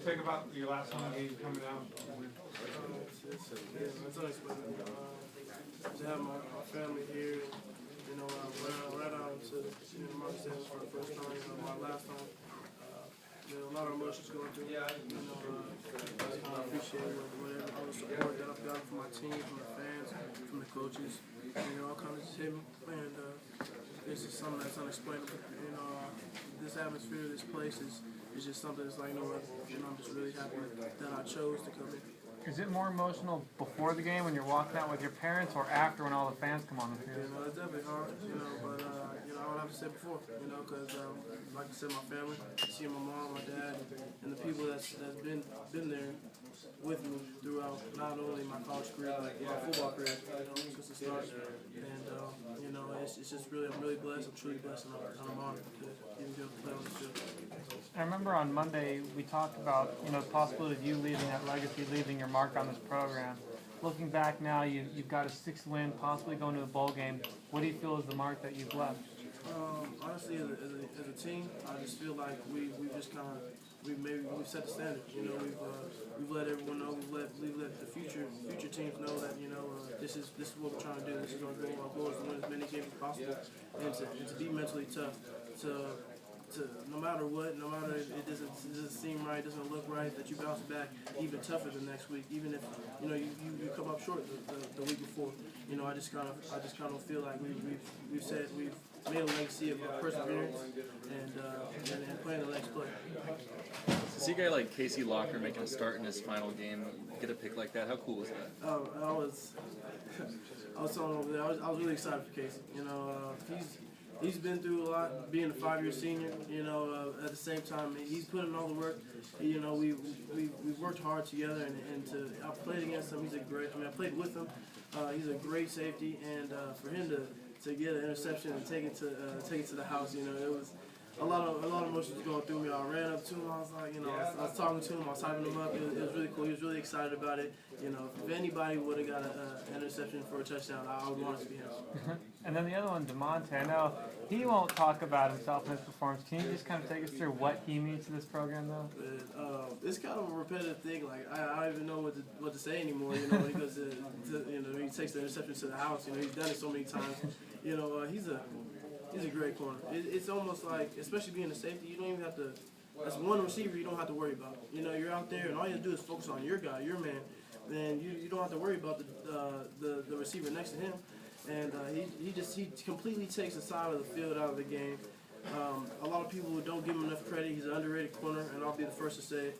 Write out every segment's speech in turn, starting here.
Think about your last home game coming out. It's unexpected. To have my family here, you know, right on to my family for the first time, my last time. You know, a lot of emotions going through. You know, I appreciate all the support that I've gotten from my team, from the fans, from the coaches. You know, all kind of just hit me, and it's just something that's unexplainable. You know, this atmosphere, this place is just something that's like no other. You know, I'm just really happy that I chose to come in. Is it more emotional before the game when you're walking out with your parents, or after when all the fans come on the field? You know, it's definitely hard. You know, but you know, I would have to say before. You know, because like I said, my family, seeing my mom, my dad, and the people that's been there with me throughout not only my college career but my football career, you know, since the start. And you know, it's just really, I'm really blessed. I'm truly blessed, and I'm honored to even be able to play on the field. I remember on Monday we talked about, you know, the possibility of you leaving that legacy, leaving your mark on this program. Looking back now, you've got a 6th win, possibly going to a bowl game. What do you feel is the mark that you've left? Honestly, as a team, I just feel like we've just kind of we've set the standard. You know, we've let everyone know, we've let the future teams know that, you know, this is what we're trying to do. This is our goal. Our goal is to win as many games as possible, and to be mentally tough. To no matter what, no matter if it doesn't seem right, doesn't look right, that you bounce back even tougher the next week, even if you know you come up short the week before. You know, I just kind of feel like we've made a legacy of perseverance and playing the next play. To see a guy like Casey Locker making a start in his final game, get a pick like that, how cool was that? I was telling over there, I was really excited for Casey. You know, he's been through a lot, being a 5-year senior. You know, at the same time, he's put in all the work. You know, we've worked hard together, and I played against him. I played with him. He's a great safety, and for him to get an interception and take it to the house, you know, it was a lot of emotions going through me. I ran up to him. I was like, you know, I was talking to him. I was hyping him up. It was really cool. He was really excited about it. You know, if anybody would have got an interception for a touchdown, I would want it to be him. And then the other one, DeMonte, I know he won't talk about himself and his performance. Can you just kind of take us through what he means to this program, though? It's kind of a repetitive thing. Like I don't even know what to say anymore. You know, when he goes he takes the interception to the house. You know, he's done it so many times. You know, he's a great corner. It's almost like, especially being a safety, you don't even have to. As one receiver, you don't have to worry about. You know, you're out there, and all you have to do is focus on your guy, your man. Then you don't have to worry about the receiver next to him. And he completely takes the side of the field out of the game. A lot of people don't give him enough credit. He's an underrated corner, and I'll be the first to say it.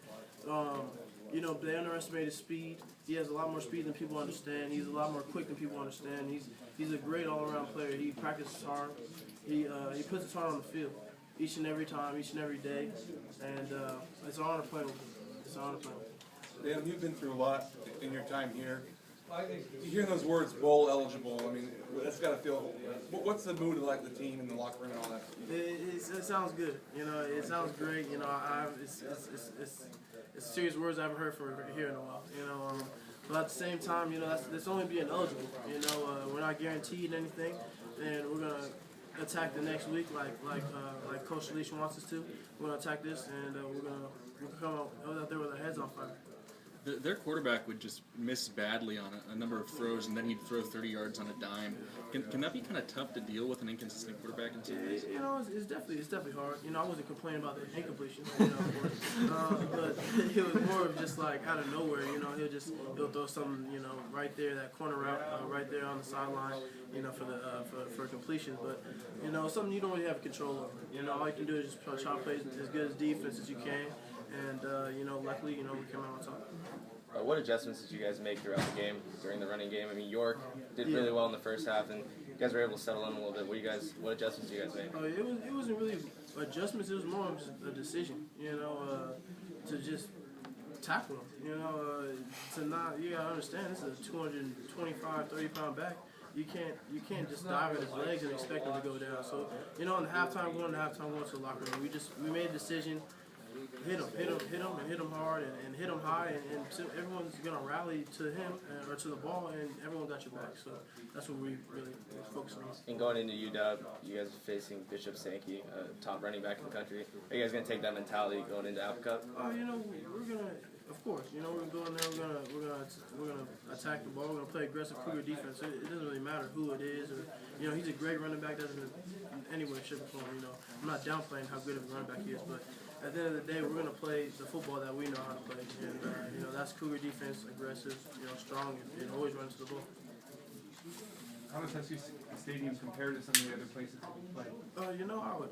You know, they underestimate his speed. He has a lot more speed than people understand. He's a lot more quick than people understand. He's a great all-around player. He practices hard. He puts his heart on the field each and every time, each and every day, and it's an honor to play with him. It's an honor to play with him. Dan, you've been through a lot in your time here. You hear those words, bowl eligible. I mean, that's got to feel. What's the mood of like the team and the locker room and all that? It sounds good. You know, it sounds great. You know, it's serious words I haven't heard from here in a while. You know, but at the same time, you know, that's only being eligible. You know, we're not guaranteed anything, and we're gonna attack the next week like Coach Leash wants us to. We're gonna attack this, and we're gonna come out there with our heads on fire. Their quarterback would just miss badly on a number of throws, and then he'd throw 30 yards on a dime. Can that be kind of tough to deal with an inconsistent quarterback in some ways? You know, it's definitely hard. You know, I wasn't complaining about the incompletion, you know, but it was more of just like out of nowhere. You know, he'll throw something, you know, right there, that corner route, right there on the sideline, you know, for completion. But you know, something you don't really have control over. You know, all you can do is just try to play as good as defense as you can. And, you know, luckily, you know, we came out on top. What adjustments did you guys make throughout the game, during the running game? I mean, York did really well in the first half, and you guys were able to settle in a little bit. What adjustments did you guys make? It wasn't really adjustments. It was more of just a decision, you know, to just tackle him. You know, you gotta understand, this is a 225, 30-pound back. You can't just dive at his legs and expect him to go down. So, you know, in the halftime, going to the locker room, we made a decision. hit him hard, and hit him high, and so everyone's gonna rally to him or to the ball, and everyone got your back. So that's what we really focus on. And going into UW, you guys are facing Bishop Sankey, top running back in the country. Are you guys gonna take that mentality going into Apple Cup? You know, we're gonna, of course, you know, we're gonna go in there, we're gonna attack the ball, we're gonna play aggressive Cougar defense. It doesn't really matter who it is, or you know, he's a great running back. Doesn't in any way, shape, or form. You know, I'm not downplaying how good of a running back he is, but at the end of the day, we're gonna play the football that we know how to play, and you know, that's Cougar defense, aggressive, you know, strong, and always run to the ball. How does SC Stadium compare to some of the other places that you play? You know, I would,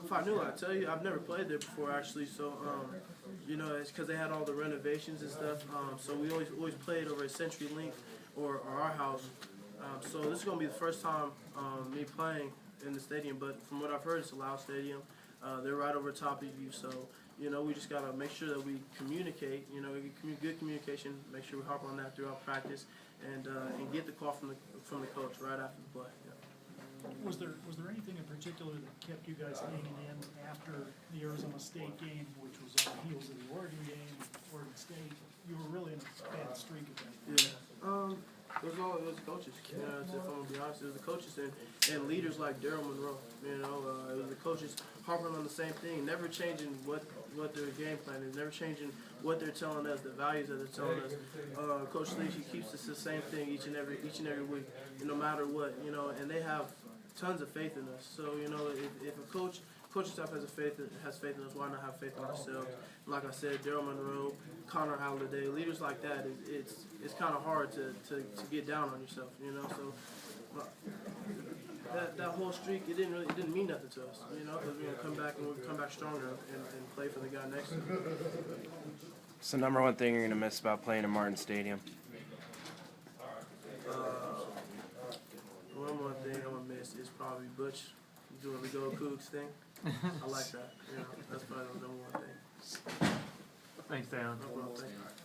if I knew, I'd tell you. I've never played there before, actually. So, you know, it's because they had all the renovations and stuff. So we always played over at CenturyLink or our house. So this is gonna be the first time me playing in the stadium. But from what I've heard, it's a loud stadium. They're right over top of you. So, you know, we just gotta make sure that we communicate. You know, good communication. Make sure we harp on that throughout practice. And get the call from the coach right after the play. Yeah. Was there anything in particular that kept you guys hanging in after the Arizona State game, which was on the heels of the Oregon game, Oregon State? You were really in a bad streak at that point. Yeah. It was the coaches. You know, if I'm gonna be honest, it was the coaches and leaders like Daryl Monroe. You know, it was the coaches harping on the same thing, never changing what their game plan is, never changing what they're telling us, the values that they're telling us. Coach Lee, she keeps us the same thing each and every week, no matter what. You know, and they have tons of faith in us. So you know, if a coaching staff has faith in us, why not have faith in ourselves? Like I said, Daryl Monroe, Connor Halliday, leaders like that, it's kind of hard to get down on yourself, you know. So that whole streak, it didn't mean nothing to us, you know, because we're gonna come back and we'll come back stronger and play for the guy next to us. So number one thing you're gonna miss about playing in Martin Stadium? One more thing I'm gonna miss is probably Butch doing the Go Cougs thing. I like that. You know, that's probably the number one thing. Thanks, Dan. No problem. Thank you.